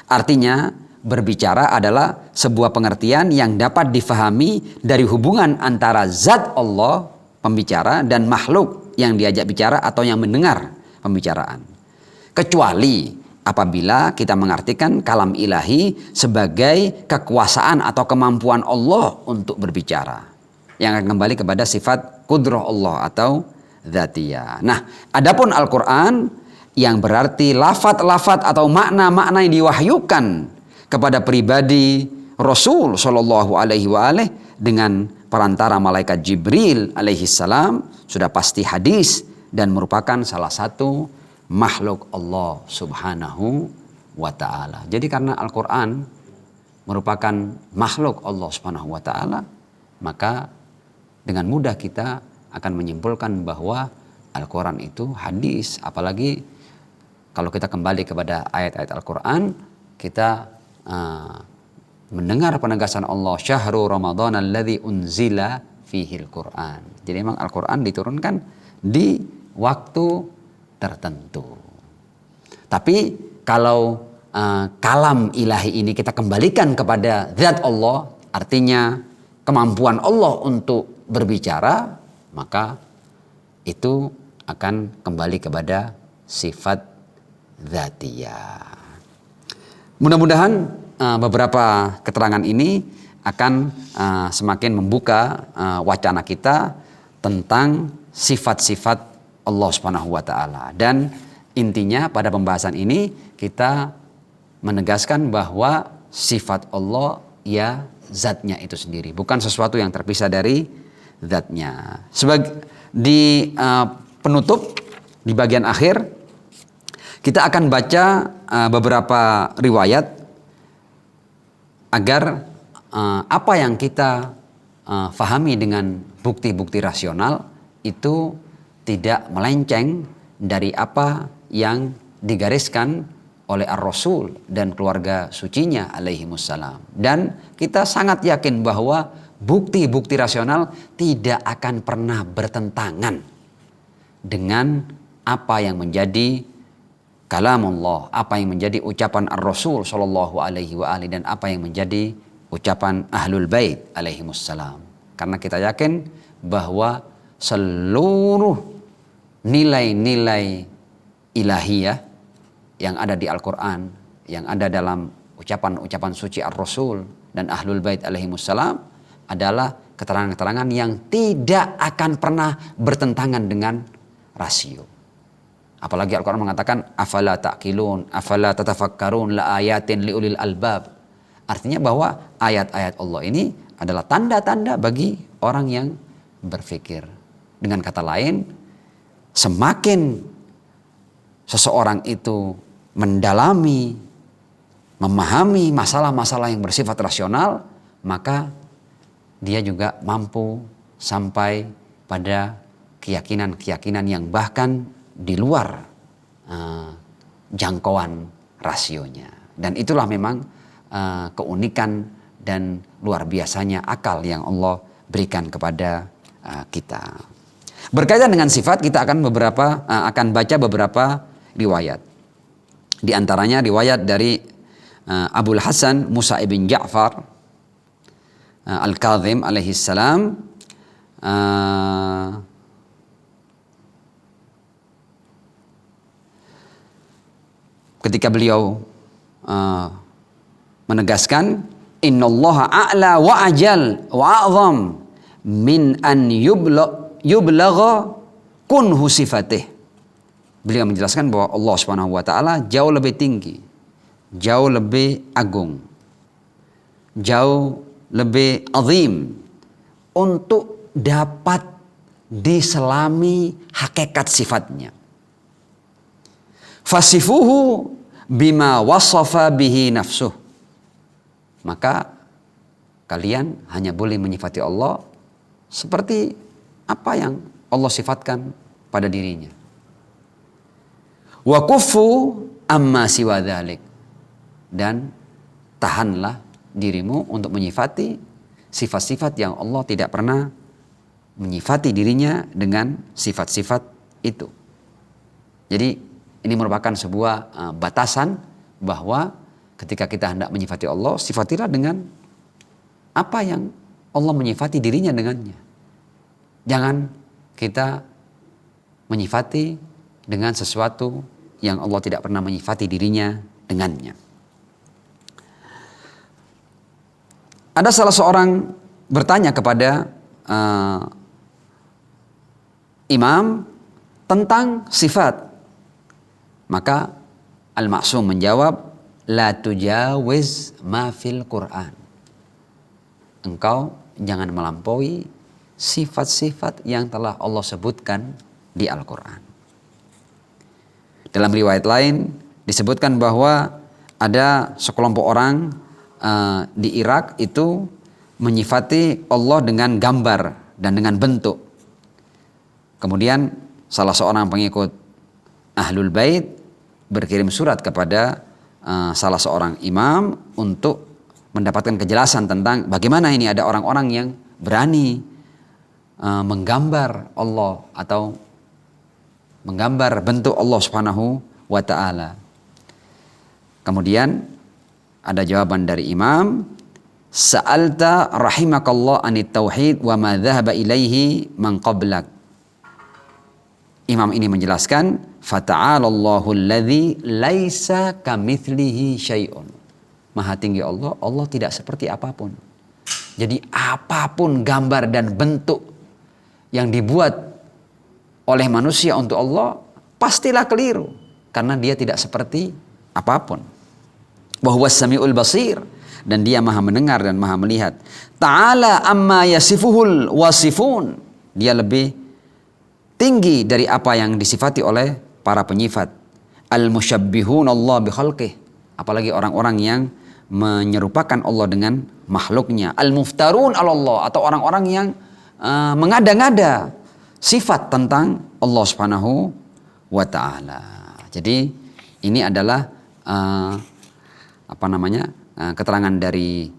Artinya berbicara adalah sebuah pengertian yang dapat difahami dari hubungan antara zat Allah pembicara dan makhluk yang diajak bicara atau yang mendengar pembicaraan. Kecuali apabila kita mengartikan kalam ilahi sebagai kekuasaan atau kemampuan Allah untuk berbicara, yang akan kembali kepada sifat kudrah Allah atau dzatiyah. Nah, adapun Al-Quran yang berarti lafaz-lafaz atau makna-makna yang diwahyukan kepada pribadi Rasul Shallallahu Alaihi Wasallam dengan perantara malaikat Jibril alaihi salam, sudah pasti hadis dan merupakan salah satu makhluk Allah Subhanahu wa Ta'ala. Jadi karena Al-Quran merupakan makhluk Allah Subhanahu wa Ta'ala, maka dengan mudah kita akan menyimpulkan bahwa Al-Quran itu hadis. Apalagi kalau kita kembali kepada ayat-ayat Al-Quran, kita mendengar penegasan Allah, syahrul Ramadan alladzi unzila fihil Quran. Jadi memang Al-Quran diturunkan di waktu tertentu. Tapi kalau kalam ilahi ini kita kembalikan kepada zat Allah, artinya kemampuan Allah untuk berbicara, maka itu akan kembali kepada sifat dzatiyah. Mudah-mudahan beberapa keterangan ini akan semakin membuka wacana kita tentang sifat-sifat Allah Subhanahu wa Ta'ala. Dan intinya pada pembahasan ini kita menegaskan bahwa sifat Allah ya zatnya itu sendiri, bukan sesuatu yang terpisah dari zatnya. Di penutup, di bagian akhir, kita akan baca beberapa riwayat agar apa yang kita fahami dengan bukti-bukti rasional itu tidak melenceng dari apa yang digariskan oleh Ar-Rasul dan keluarga sucinya alaihimussalam. Dan kita sangat yakin bahwa bukti-bukti rasional tidak akan pernah bertentangan dengan apa yang menjadi kalamullah, apa yang menjadi ucapan Ar-Rasul sallallahu alaihi wa alihi, dan apa yang menjadi ucapan Ahlul Bait alaihimussalam. Karena kita yakin bahwa seluruh nilai-nilai ilahiyah yang ada di Al-Quran, yang ada dalam ucapan-ucapan suci Ar-Rasul dan Ahlul Bait alaihimussalam adalah keterangan-keterangan yang tidak akan pernah bertentangan dengan rasio. Apalagi Al-Quran mengatakan afala ta'qilun, afala tatafakkarun la ayatin liulil albab. Artinya bahwa ayat-ayat Allah ini adalah tanda-tanda bagi orang yang berpikir. Dengan kata lain, semakin seseorang itu mendalami, memahami masalah-masalah yang bersifat rasional, maka dia juga mampu sampai pada keyakinan-keyakinan yang bahkan di luar jangkauan rasionya. Dan itulah memang keunikan dan luar biasanya akal yang Allah berikan kepada kita. Berkaitan dengan sifat, kita akan baca beberapa riwayat. Di antaranya riwayat dari Abul Hasan Musa ibn Ja'far Al-Kazim alaihi salam, ketika beliau menegaskan innallaha a'la wa ajal wa a'zam min an yublagha kunhu sifatih. Beliau menjelaskan bahwa Allah Subhanahu wa taala jauh lebih tinggi, jauh lebih agung, jauh lebih azim untuk dapat diselami hakikat sifatnya. Fasifuhu bima wasafa bihi nafsuh. Maka kalian hanya boleh menyifati Allah seperti apa yang Allah sifatkan pada dirinya. Wa kuffu amma siwa dzalik, dan tahanlah dirimu untuk menyifati sifat-sifat yang Allah tidak pernah menyifati dirinya dengan sifat-sifat itu. Jadi ini merupakan sebuah batasan bahwa ketika kita hendak menyifati Allah, sifatilah dengan apa yang Allah menyifati dirinya dengannya. Jangan kita menyifati dengan sesuatu yang Allah tidak pernah menyifati dirinya dengannya. Ada salah seorang bertanya kepada imam tentang sifat. Maka Al-Ma'sum menjawab, la tujawiz ma fil Qur'an. Engkau jangan melampaui sifat-sifat yang telah Allah sebutkan di Al-Quran. Dalam riwayat lain disebutkan bahwa ada sekelompok orang di Irak itu menyifati Allah dengan gambar dan dengan bentuk. Kemudian salah seorang pengikut Ahlul Bait berkirim surat kepada salah seorang imam untuk mendapatkan kejelasan tentang bagaimana ini ada orang-orang yang berani menggambar Allah atau menggambar bentuk Allah Subhanahu wa taala. Kemudian ada jawaban dari imam, sa'alta rahimakallah anit tauhid wa ma dhahaba ilaihi man qablak. Imam ini menjelaskan, fata'alallahu alladzi laisa kamitslihi syai'un. Maha tinggi Allah, Allah tidak seperti apapun. Jadi apapun gambar dan bentuk yang dibuat oleh manusia untuk Allah, pastilah keliru. Karena dia tidak seperti apapun. Wa huwas samiul basir. Dan dia maha mendengar dan maha melihat. Ta'ala amma yasifuhul wasifun. Dia lebih tinggi dari apa yang disifati oleh para penyifat. Al-musyabbihun Allah bi khalqih. Apalagi orang-orang yang menyerupakan Allah dengan makhluknya. Al-muftarun ala Allah, atau orang-orang yang mengada-ngada sifat tentang Allah Subhanahu wa taala. Jadi ini adalah keterangan dari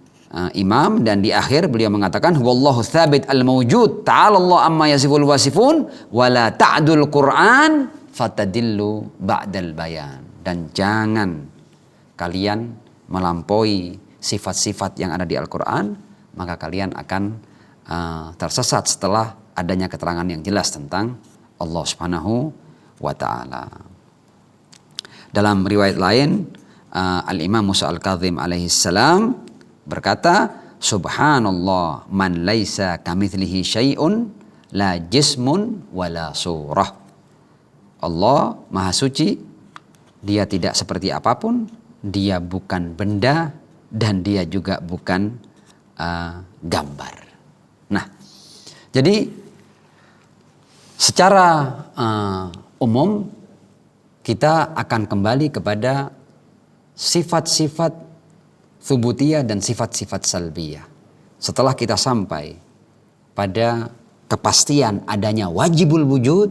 imam, dan di akhir beliau mengatakan wallahu tsabit al-mawjud ta'ala Allah amma yasiful wasifun wala ta'dul Qur'an fatadillu ba'dal bayan. Dan jangan kalian melampaui sifat-sifat yang ada di Al-Quran, maka kalian akan tersesat setelah adanya keterangan yang jelas tentang Allah Subhanahu wa ta'ala. Dalam riwayat lain, Al-Imam Musa Al-Kazim alaihi salam berkata, subhanallah man laisa kamitslihi syai'un la jismun wala surah. Allah maha suci, dia tidak seperti apapun, dia bukan benda dan dia juga bukan gambar. Nah, jadi secara umum kita akan kembali kepada sifat-sifat tsubutiyah dan sifat-sifat salbiyah. Setelah kita sampai pada kepastian adanya wajibul wujud,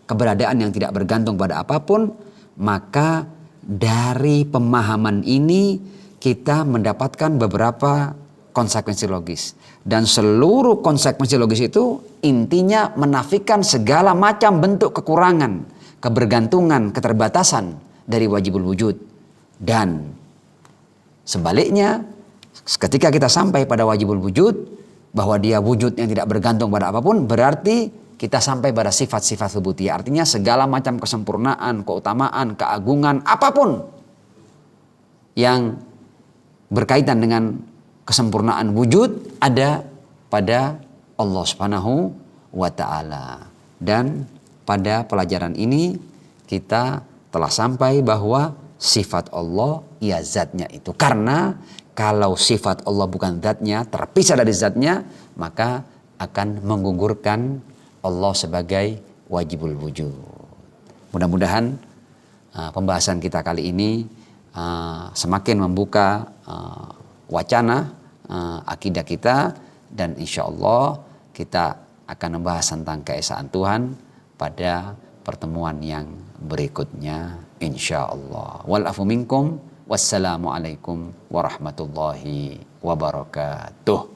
keberadaan yang tidak bergantung pada apapun, maka dari pemahaman ini kita mendapatkan beberapa konsekuensi logis. Dan seluruh konsekuensi logis itu intinya menafikan segala macam bentuk kekurangan, kebergantungan, keterbatasan dari wajibul wujud. Dan sebaliknya, ketika kita sampai pada wajibul wujud, bahwa dia wujud yang tidak bergantung pada apapun, berarti kita sampai pada sifat-sifat tsubutiyah. Artinya segala macam kesempurnaan, keutamaan, keagungan, apapun yang berkaitan dengan kesempurnaan wujud ada pada Allah Subhanahu wa ta'ala. Dan pada pelajaran ini kita telah sampai bahwa sifat Allah ya zatnya itu. Karena kalau sifat Allah bukan zatnya, terpisah dari zatnya, maka akan menggugurkan Allah sebagai wajibul wujud. Mudah-mudahan pembahasan kita kali ini semakin membuka wacana akidah kita, dan insya Allah kita akan membahas tentang keesaan Tuhan pada pertemuan yang berikutnya insya Allah. Wal afu minkum, wassalamualaikum warahmatullahi wabarakatuh.